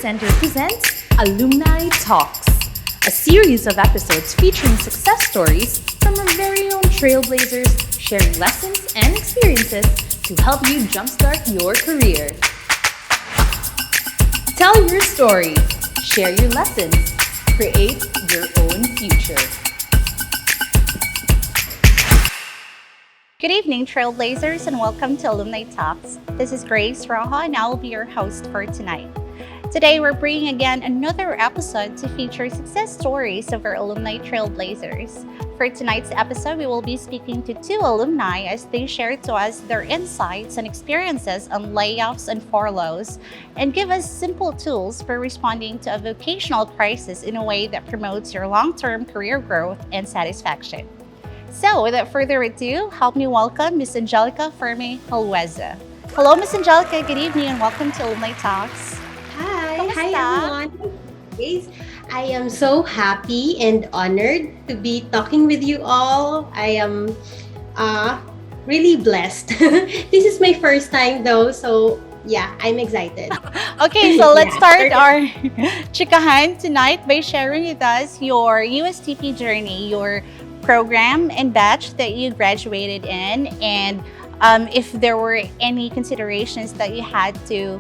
Center presents Alumni Talks, a series of episodes featuring success stories from our very own trailblazers, sharing lessons and experiences to help you jumpstart your career. Tell your story, share your lessons, create your own future. Good evening, Trailblazers, and welcome to Alumni Talks. This is Grace Roja, and I will be your host for tonight. Today, we're bringing again another episode to feature success stories of our alumni trailblazers. For tonight's episode, we will be speaking to two alumni as they share to us their insights and experiences on layoffs and furloughs, and give us simple tools for responding to a vocational crisis in a way that promotes your long-term career growth and satisfaction. So, without further ado, help me welcome Miss Angelica F. Hulleza. Hello, Miss Angelica. Good evening and welcome to Alumni Talks. Hi, Kamusta? hi everyone. Guys, I am so happy and honored to be talking with you all. I am really blessed. This is my first time though, so yeah, I'm excited. Okay, so let's Yeah, start our chikahan tonight by sharing with us your USTP journey, your program and batch that you graduated in, and if there were any considerations that you had to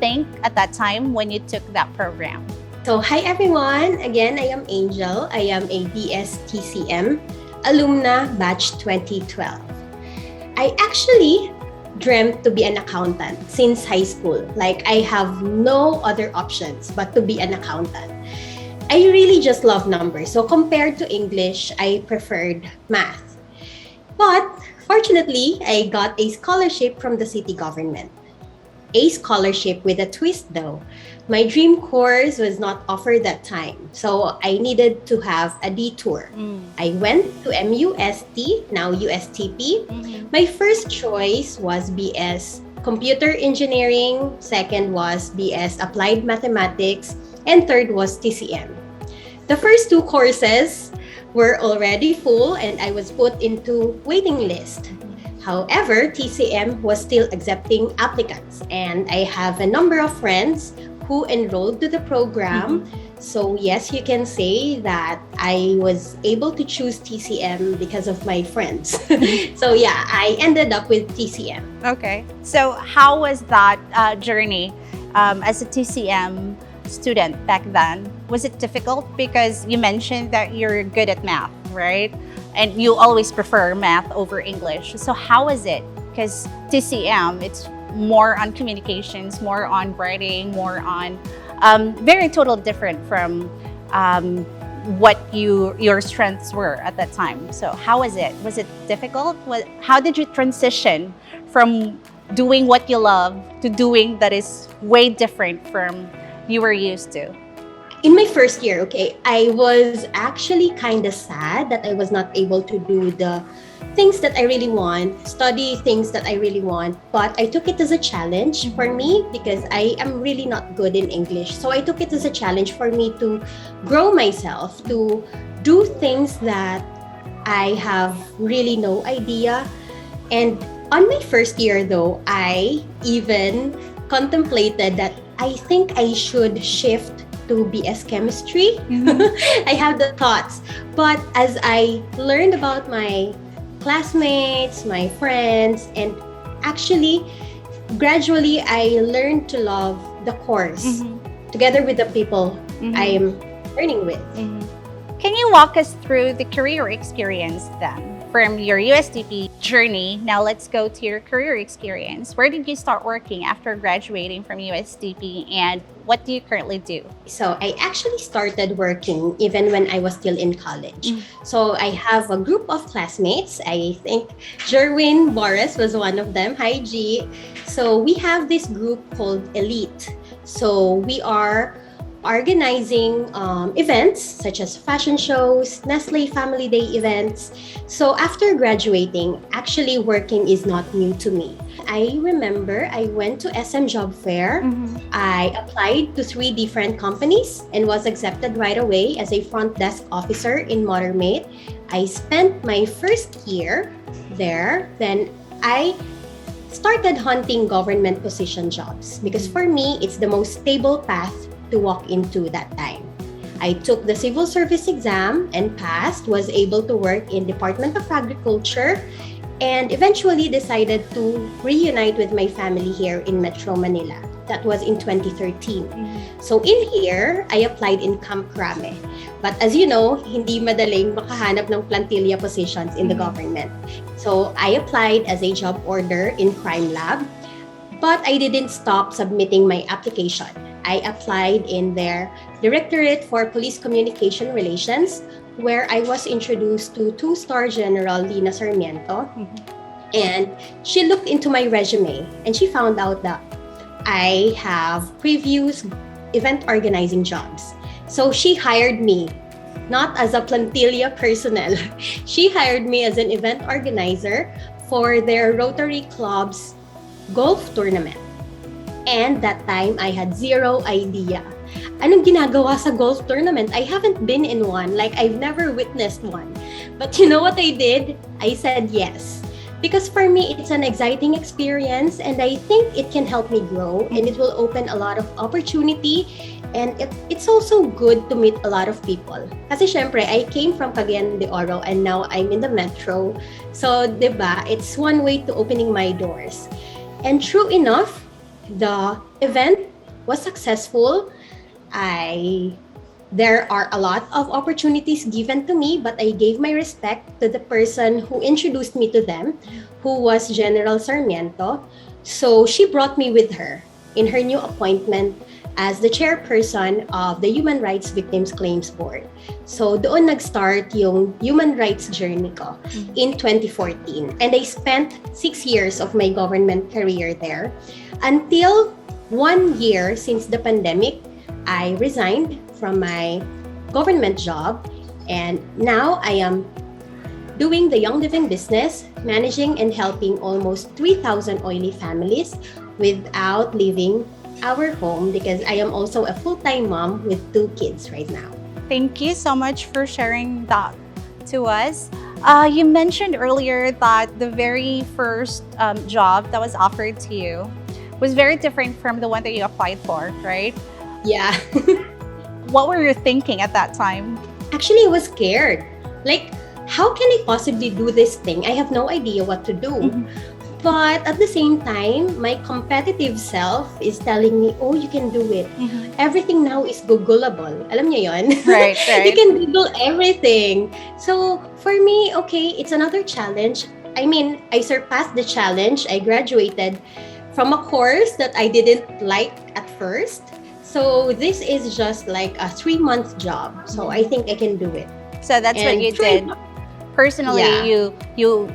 think at that time when you took that program. So hi everyone. Again, I am Angel. I am a BSTCM Alumna batch 2012. I actually dreamt to be an accountant since high school. Like I have no other options but to be an accountant. I really just love numbers. So compared to English, I preferred math. But fortunately, I got a scholarship from the city government. A scholarship with a twist though. My dream course was not offered that time. So I needed to have a detour. I went to MUST, now USTP. My first choice was BS Computer Engineering. Second was BS Applied Mathematics. And third was TCM. The first two courses were already full and I was put into waiting list. However, TCM was still accepting applicants and I have a number of friends who enrolled to the program. So yes, you can say that I was able to choose TCM because of my friends. So yeah, I ended up with TCM. Okay, so how was that journey as a TCM student back then? Was it difficult? Because you mentioned that you're good at math, right? And you always prefer math over English. So how was it? Because TCM, it's more on communications, more on writing, more on very totally different from what your strengths were at that time. So how was it? Was it difficult? How did you transition from doing what you love to doing that is way different from you were used to? In my first year, okay, I was actually kind of sad that I was not able to do the things that I really want, study things that I really want. But I took it as a challenge for me because I am really not good in English. So I took it as a challenge for me to grow myself, to do things that I have really no idea. And on my first year though, I even contemplated that I think I should shift to BS Chemistry. I have the thoughts. But as I learned about my classmates, my friends, and actually, gradually, I learned to love the course together with the people I am learning with. Can you walk us through the career experience then? From your USTP journey, now let's go to your career experience. Where did you start working after graduating from USTP and what do you currently do? So I actually started working even when I was still in college. So I have a group of classmates. I think Jerwin Boris was one of them. Hi, G. So we have this group called Elite. So we are organizing events such as fashion shows, Nestle Family Day events. So after graduating, actually working is not new to me. I remember I went to SM Job Fair. I applied to 3 different companies and was accepted right away as a front desk officer in Motormate. I spent my first year there. Then I started hunting government position jobs because for me, it's the most stable path to walk into that time. I took the civil service exam and passed, was able to work in Department of Agriculture, and eventually decided to reunite with my family here in Metro Manila. That was in 2013. So in here, I applied in Camp Crame. But as you know, hindi madaling makahanap ng plantilla positions in the government. So I applied as a job order in Crime Lab, but I didn't stop submitting my application. I applied in their Directorate for Police Communication Relations, where I was introduced to two-star General Lina Sarmiento. And she looked into my resume and she found out that I have previous event organizing jobs. So she hired me, not as a plantilla personnel. She hired me as an event organizer for their Rotary Club's golf tournament. And that time, I had zero idea. Anong ginagawa sa golf tournament? I haven't been in one. Like, I've never witnessed one. But you know what I did? I said yes. Because for me, it's an exciting experience and I think it can help me grow and it will open a lot of opportunity and it's also good to meet a lot of people. Kasi syempre, I came from Cagayan de Oro and now I'm in the metro. So, diba, it's one way to opening my doors. And true enough, the event was successful. There are a lot of opportunities given to me, but I gave my respect to the person who introduced me to them, who was General Sarmiento. So she brought me with her in her new appointment as the chairperson of the Human Rights Victims Claims Board. So doon nag-start yung human rights journey ko in 2014. And I spent 6 years of my government career there until 1 year since the pandemic, I resigned from my government job and now I am doing the Young Living business, managing and helping almost 3,000 oily families without leaving our home because I am also a full-time mom with 2 kids right now. Thank you so much for sharing that to us. You mentioned earlier that the very first job that was offered to you was very different from the one that you applied for, right? Yeah. What were you thinking at that time? Actually, I was scared. Like, how can I possibly do this thing? I have no idea what to do. But at the same time, my competitive self is telling me, oh, you can do it. Everything now is Googleable. Alam niyo yon? Right. You can Google everything. So for me, okay, it's another challenge. I mean, I surpassed the challenge. I graduated from a course that I didn't like at first. So this is just like a 3-month job. So I think I can do it. So that's what you did. Personally, Yeah. you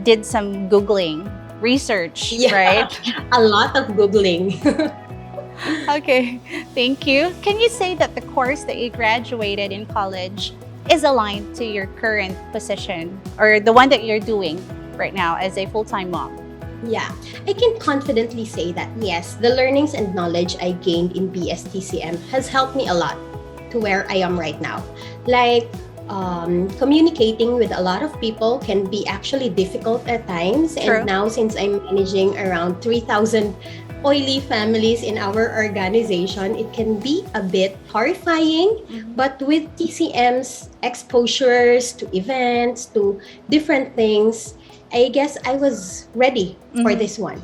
did some Googling, research, right? A lot of Googling. Okay, thank you. Can you say that the course that you graduated in college is aligned to your current position or the one that you're doing right now as a full-time mom? Yeah, I can confidently say that yes, the learnings and knowledge I gained in BSTCM has helped me a lot to where I am right now. Like, communicating with a lot of people can be actually difficult at times. True. And now since I'm managing around 3,000 oily families in our organization, it can be a bit horrifying. But with TCM's exposures to events, to different things, I guess I was ready for this one.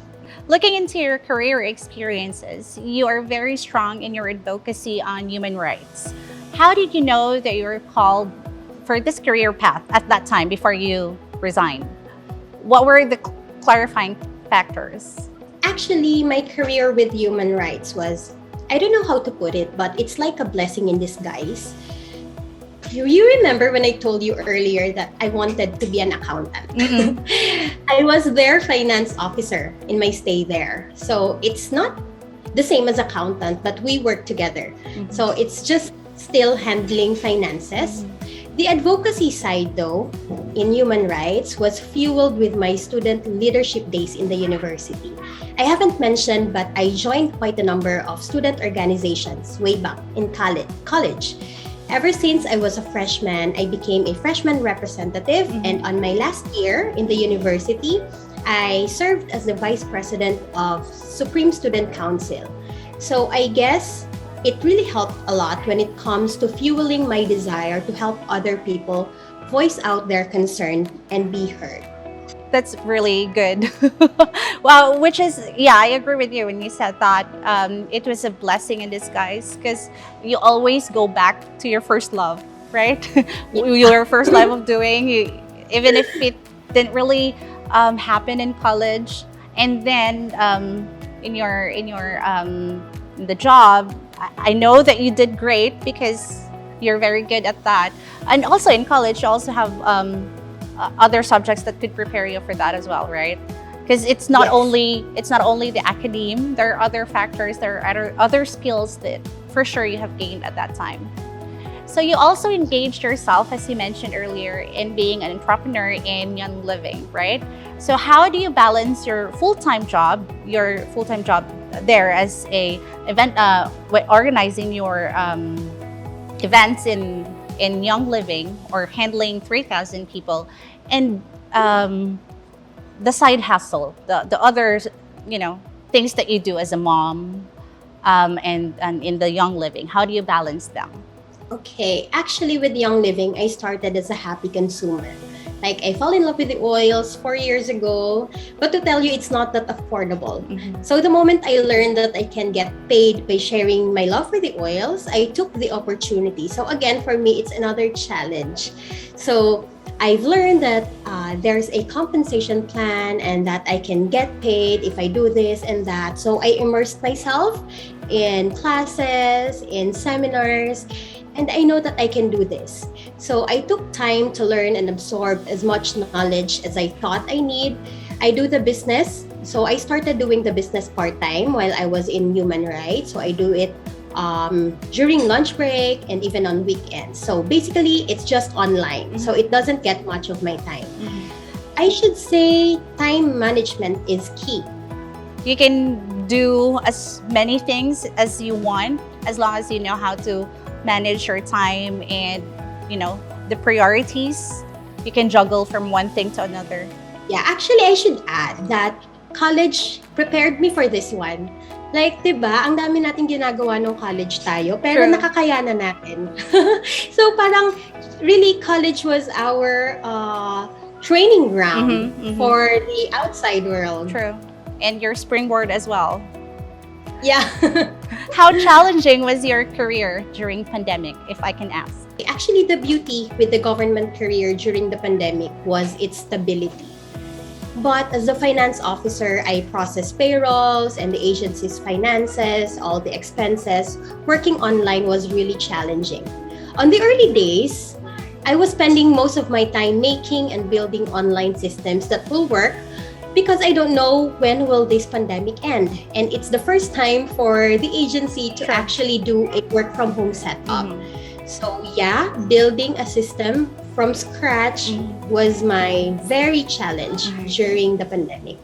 Looking into your career experiences, you are very strong in your advocacy on human rights. How did you know that you were called for this career path at that time before you resigned? What were the clarifying factors? Actually, my career with human rights was, I don't know how to put it, but it's like a blessing in disguise. You remember when I told you earlier that I wanted to be an accountant? I was their finance officer in my stay there. So it's not the same as accountant, but we work together. So it's just still handling finances. The advocacy side, though, in human rights was fueled with my student leadership days in the university. I haven't mentioned, but I joined quite a number of student organizations way back in college. Ever since I was a freshman, I became a freshman representative, and on my last year in the university, I served as the Vice President of Supreme Student Council. So I guess it really helped a lot when it comes to fueling my desire to help other people voice out their concern and be heard. That's really good. Well, which is, yeah, I agree with you when you said that it was a blessing in disguise because you always go back to your first love, right? Your first love of doing, even if it didn't really happen in college, and then in the job, I know that you did great because you're very good at that. And also in college, you also have other subjects that could prepare you for that as well, right? Because it's not Yes. only the academe. There are other factors. There are other skills that for sure you have gained at that time. So you also engaged yourself, as you mentioned earlier, in being an entrepreneur in Young Living, right? So how do you balance your full-time job there as a event, organizing your events in Young Living or handling 3,000 people, and the side hustle, the other, things that you do as a mom, and in the Young Living? How do you balance them? Okay, actually, with Young Living, I started as a happy consumer. Like, I fell in love with the oils 4 years ago, but to tell you, it's not that affordable. So the moment I learned that I can get paid by sharing my love for the oils, I took the opportunity. So again, for me, it's another challenge. So I've learned that there's a compensation plan and that I can get paid if I do this and that. So I immersed myself in classes, in seminars, and I know that I can do this. So I took time to learn and absorb as much knowledge as I thought I need. I do the business. So I started doing the business part-time while I was in human rights. So I do it during lunch break and even on weekends. So basically, it's just online. So it doesn't get much of my time. I should say time management is key. You can do as many things as you want as long as you know how to manage your time and the priorities. You can juggle from one thing to another. Yeah, actually, I should add that college prepared me for this one. Like, diba, ang dami natin ginagawa nung college tayo, pero True. nakakayanan natin. So, parang, really, college was our training ground for the outside world. True. And your springboard as well. Yeah. How challenging was your career during pandemic, if I can ask? Actually, the beauty with the government career during the pandemic was its stability. But as a finance officer, I processed payrolls and the agency's finances, all the expenses. Working online was really challenging. On the early days, I was spending most of my time making and building online systems that will work because I don't know when will this pandemic end. And it's the first time for the agency to actually do a work from home setup. So yeah, building a system from scratch was my very challenge during the pandemic.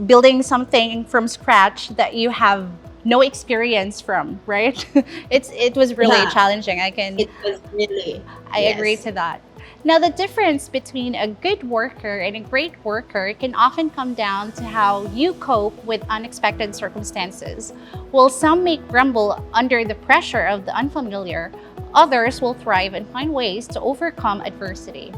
Building something from scratch that you have no experience from, right? It was really challenging. It was really. I agree to that. Now, the difference between a good worker and a great worker can often come down to how you cope with unexpected circumstances. While some may grumble under the pressure of the unfamiliar, others will thrive and find ways to overcome adversity.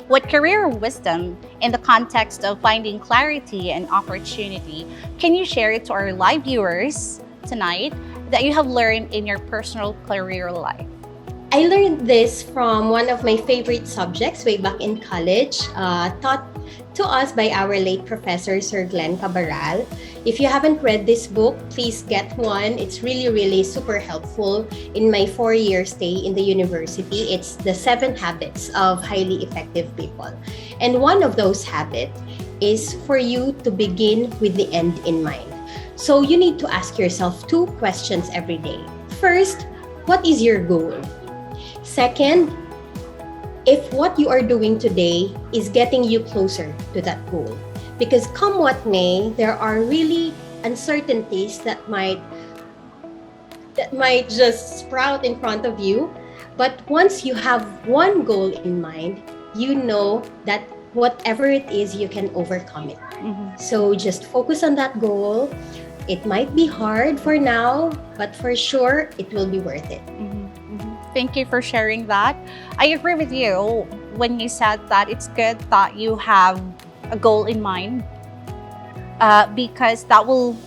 What career wisdom in the context of finding clarity and opportunity can you share to our live viewers tonight that you have learned in your personal career life? I learned this from one of my favorite subjects way back in college, taught to us by our late professor, Sir Glenn Cabral. If you haven't read this book, please get one. It's really, really super helpful in my 4-year stay in the university. It's the 7 habits of highly effective people. And one of those habits is for you to begin with the end in mind. So you need to ask yourself 2 questions every day. First, what is your goal? Second, if what you are doing today is getting you closer to that goal. Because come what may, there are really uncertainties that might just sprout in front of you. But once you have one goal in mind, you know that whatever it is, you can overcome it. So just focus on that goal. It might be hard for now, but for sure, it will be worth it. Thank you for sharing that. I agree with you when you said that it's good that you have a goal in mind, because that will,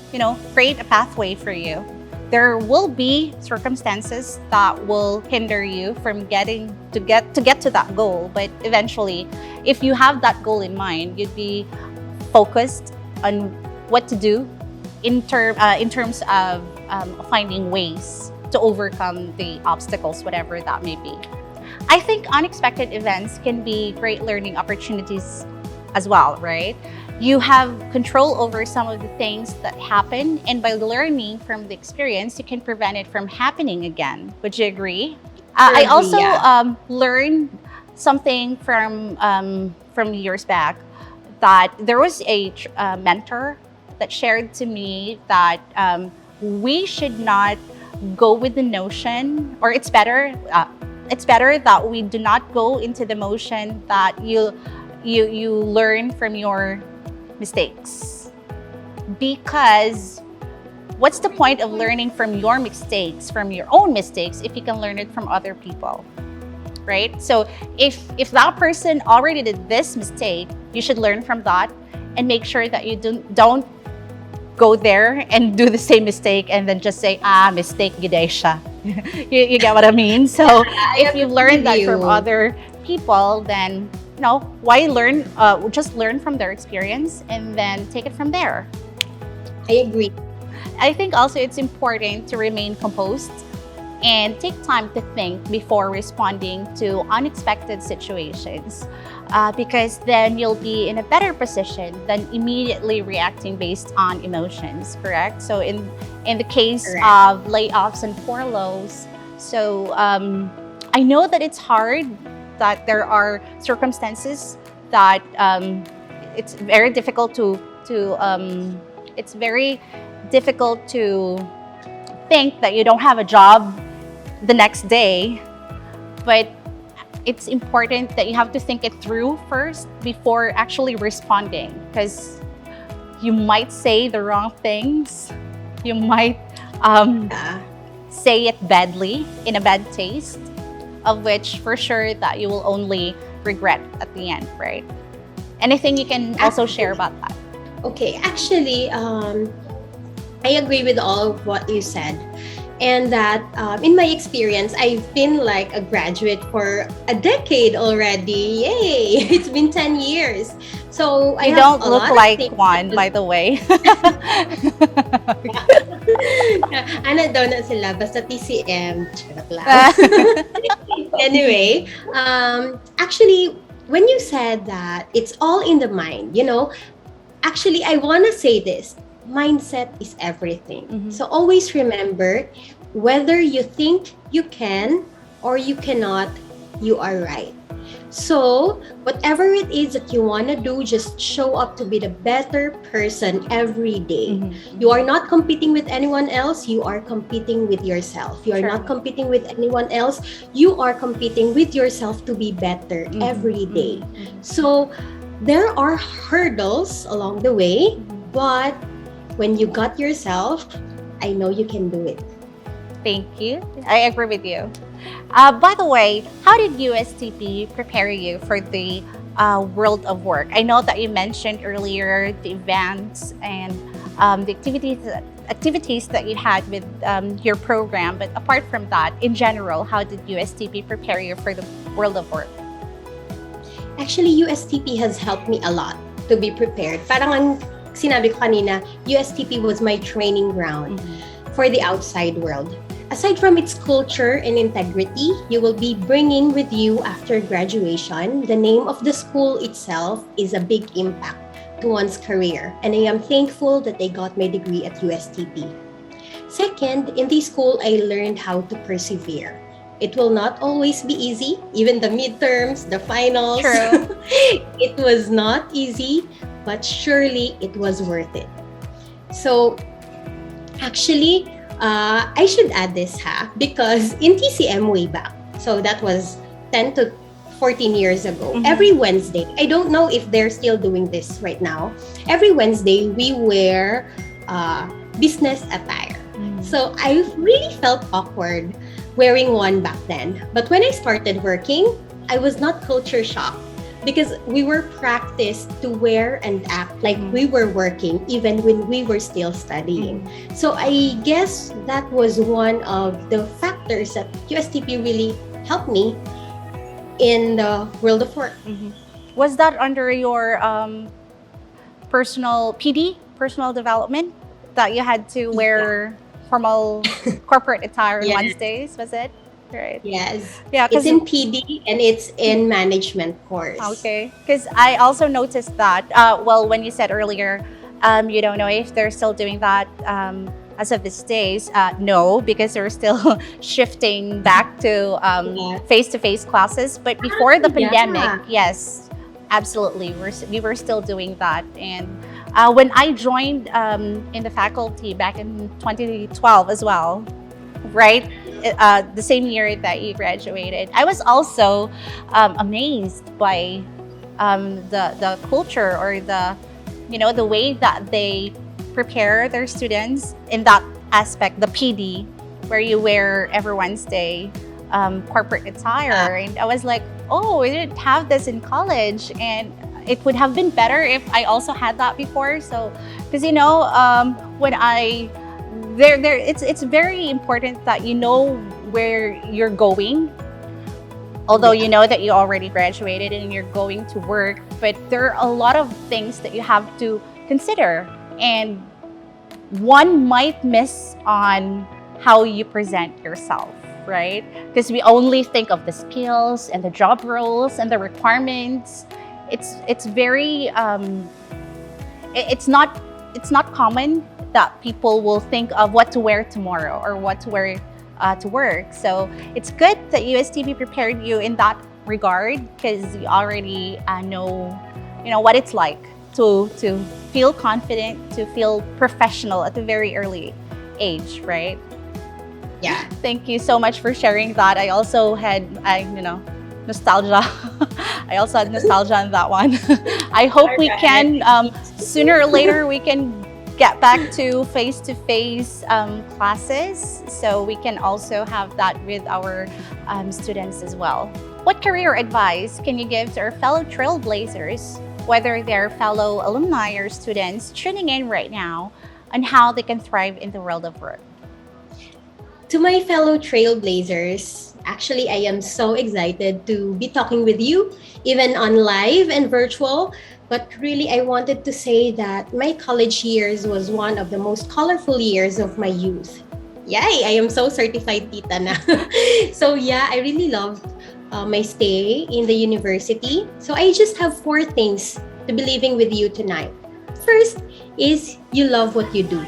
create a pathway for you. There will be circumstances that will hinder you from getting to that goal, but eventually, if you have that goal in mind, you'd be focused on what to do in terms of finding ways to overcome the obstacles, whatever that may be. I think unexpected events can be great learning opportunities as well, right? You have control over some of the things that happen, and by learning from the experience, you can prevent it from happening again. Would you agree? I also learned something from years back, that there was a mentor that shared to me that we should not go with the notion, or it's better that we do not go into the motion that you learn from your mistakes. Because what's the point of learning from your mistakes, from your own mistakes, if you can learn it from other people, right? So if that person already did this mistake, you should learn from that and make sure that you don't go there and do the same mistake and then just say, mistake gid siya. You get what I mean? So if you learn that from other people, then why learn? Just learn from their experience and then take it from there. I agree. I think also it's important to remain composed and take time to think before responding to unexpected situations, because then you'll be in a better position than immediately reacting based on emotions, correct? So in the case of layoffs and furloughs, so I know that it's hard, that there are circumstances that it's very difficult to think that you don't have a job the next day, but it's important that you have to think it through first before actually responding, because you might say the wrong things, you might say it badly, in a bad taste, of which for sure that you will only regret at the end, right? Anything you can also share about that? Okay, actually, I agree with all of what you said. And that in my experience, I've been like a graduate for a decade already. Yay! It's been 10 years. So I don't look like one, by the way. Ano daw na sila? Basta TCM. Charot lang. Anyway, actually, when you said that it's all in the mind, actually, I want to say this. Mindset is everything. So always remember, whether you think you can or you cannot, you are right. So whatever it is that you want to do, just show up to be the better person every day. You are not competing with anyone else. You are competing with yourself. You are not competing with anyone else. You are competing with yourself to be better every day. So there are hurdles along the way, but when you got yourself, I know you can do it. Thank you. I agree with you. By the way, how did USTP prepare you for the world of work? I know that you mentioned earlier the events and the activities that you had with your program, but apart from that, in general, how did USTP prepare you for the world of work? Actually, USTP has helped me a lot to be prepared. Parang ang sinabi ko kanina, USTP was my training ground for the outside world. Aside from its culture and integrity, you will be bringing with you after graduation, the name of the school itself is a big impact to one's career. And I am thankful that I got my degree at USTP. Second, in this school, I learned how to persevere. It will not always be easy, even the midterms, the finals. True. It was not easy, but surely it was worth it. So actually, I should add this because in TCM way back, so that was 10 to 14 years ago, every Wednesday, I don't know if they're still doing this right now. Every Wednesday, we wear business attire. So I really felt awkward wearing one back then. But when I started working, I was not culture shocked because we were practiced to wear and act like we were working even when we were still studying. So I guess that was one of the factors that USTP really helped me in the world of work. Was that under your personal PD, personal development, that you had to wear formal corporate attire on Wednesdays? Was it? Right. Yes. Yeah, It's in PD and it's in management course. Okay. Because I also noticed that, well, when you said earlier, you don't know if they're still doing that as of these days. No, because they're still shifting back to face-to-face classes. But before the pandemic, yes, absolutely, we were still doing that. And when I joined in the faculty back in 2012 as well, right? The same year that you graduated, I was also amazed by the culture, or the way that they prepare their students in that aspect, the PD, where you wear every Wednesday corporate attire. And I was like, oh, we didn't have this in college, and it would have been better if I also had that before. So, because when it's very important that you know where you're going, although you know that you already graduated and you're going to work, but there are a lot of things that you have to consider, and one might miss on how you present yourself, right? Because we only think of the skills and the job roles and the requirements. It's very it's not common that people will think of what to wear tomorrow or what to wear to work. So it's good that USTP prepared you in that regard, because you already know what it's like to feel confident, to feel professional at a very early age, right? Yeah. Thank you so much for sharing that. I also had nostalgia. I also had nostalgia on that one. I hope we can sooner or later we can get back to face-to-face classes, so we can also have that with our students as well. What career advice can you give to our fellow trailblazers, whether they're fellow alumni or students tuning in right now, on how they can thrive in the world of work? To my fellow trailblazers, actually, I am so excited to be talking with you, even on live and virtual. But really, I wanted to say that my college years was one of the most colorful years of my youth. Yay! I am so certified tita na. So yeah, I really loved my stay in the university. So I just have 4 things to be leaving with you tonight. First is you love what you do.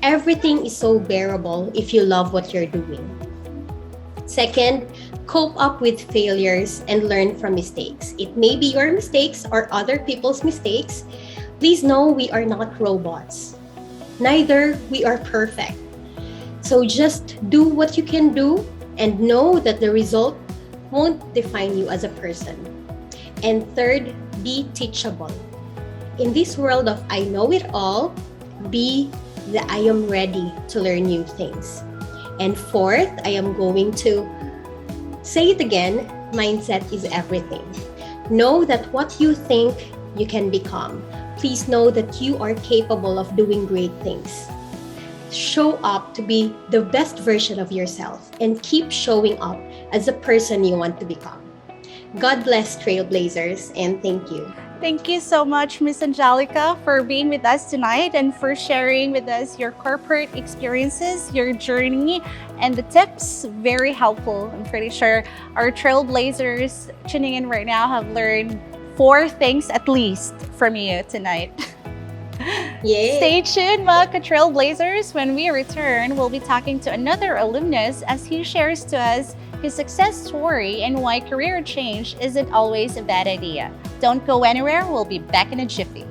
Everything is so bearable if you love what you're doing. Second, cope up with failures and learn from mistakes. It may be your mistakes or other people's mistakes. Please know we are not robots. Neither we are perfect. So just do what you can do and know that the result won't define you as a person. And third, be teachable. In this world of I know it all, be the I am ready to learn new things. And fourth, I am going to say it again, mindset is everything. Know that what you think you can become. Please know that you are capable of doing great things. Show up to be the best version of yourself and keep showing up as the person you want to become. God bless Trailblazers, and thank you. Thank you so much, Miss Angelica, for being with us tonight and for sharing with us your corporate experiences, your journey, and the tips. Very helpful. I'm pretty sure our trailblazers tuning in right now have learned 4 things at least from you tonight. Yay. Stay tuned, mga trailblazers. When we return, we'll be talking to another alumnus as he shares to us his success story and why career change isn't always a bad idea. Don't go anywhere. We'll be back in a jiffy.